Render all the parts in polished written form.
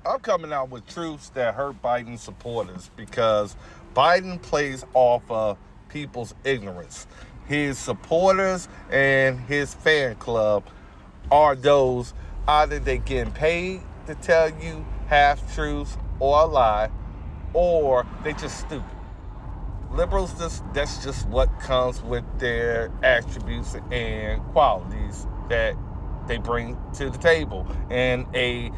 I'm coming out with truths that hurt Biden supporters because Biden plays off of people's ignorance. His supporters and his fan club are those either they getting paid to tell you half truths or a lie, or they just stupid. Liberals, that's just what comes with their attributes and qualities that they bring to the table, and a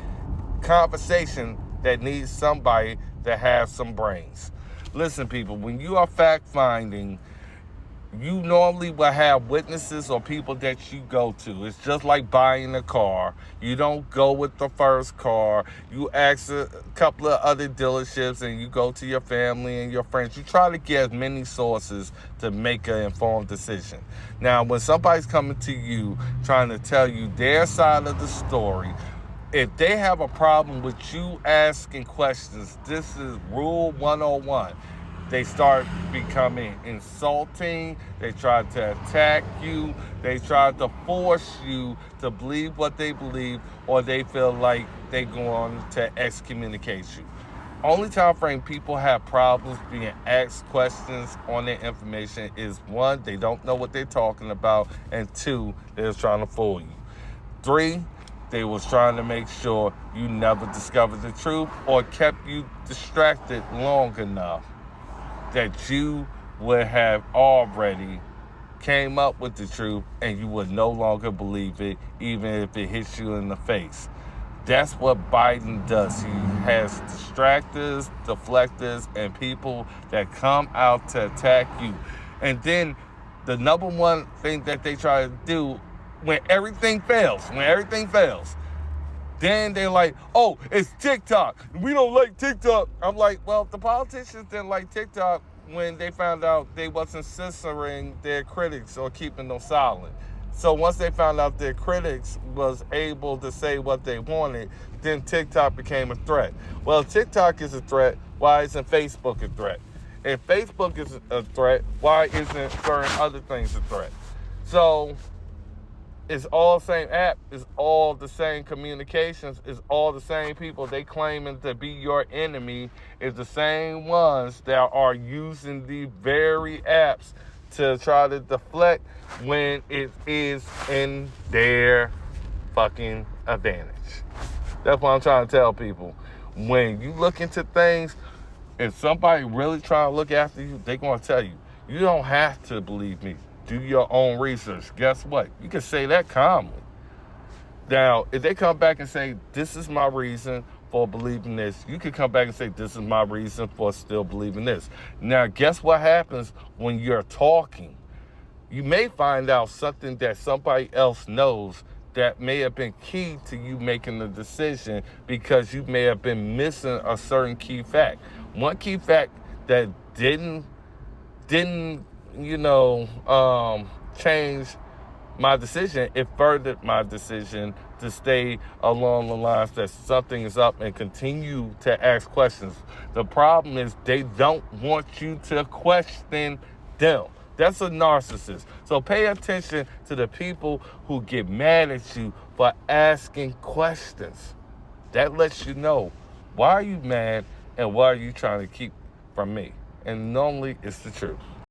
conversation that needs somebody that has some brains. Listen, people, when you are fact finding, you normally will have witnesses or people that you go to. It's just like buying a car. You don't go with the first car. You ask a couple of other dealerships and you go to your family and your friends. You try to get as many sources to make an informed decision. Now, when somebody's coming to you trying to tell you their side of the story, if they have a problem with you asking questions, this is rule 101. They start becoming insulting. They try to attack you. They try to force you to believe what they believe, or they feel like they're going to excommunicate you. Only time frame people have problems being asked questions on their information is one, they don't know what they're talking about, and two, they're trying to fool you. Three, they was trying to make sure you never discovered the truth or kept you distracted long enough that you would have already came up with the truth and you would no longer believe it, even if it hits you in the face. That's what Biden does. He has distractors, deflectors, and people that come out to attack you. And then the number one thing that they try to do when everything fails, then they're like, oh, it's TikTok. We don't like TikTok. I'm like, well, the politicians didn't like TikTok when they found out they wasn't censoring their critics or keeping them silent. So once they found out their critics was able to say what they wanted, then TikTok became a threat. Well, if TikTok is a threat, why isn't Facebook a threat? If Facebook is a threat, why isn't certain other things a threat? So it's all the same app, it's all the same communications, it's all the same people. They claiming to be your enemy is the same ones that are using the very apps to try to deflect when it is in their fucking advantage. That's what I'm trying to tell people. When you look into things, if somebody really trying to look after you, they're going to tell you. You don't have to believe me. Do your own research. Guess what? You can say that calmly. Now, if they come back and say, this is my reason for believing this, you can come back and say, this is my reason for still believing this. Now, guess what happens when you're talking? You may find out something that somebody else knows that may have been key to you making the decision, because you may have been missing a certain key fact. One key fact that didn't change my decision, it furthered my decision to stay along the lines that something is up and continue to ask questions. The problem is they don't want you to question them. That's a narcissist. So pay attention to the people who get mad at you for asking questions. That lets you know, why are you mad and what are you trying to keep from me? And normally it's the truth.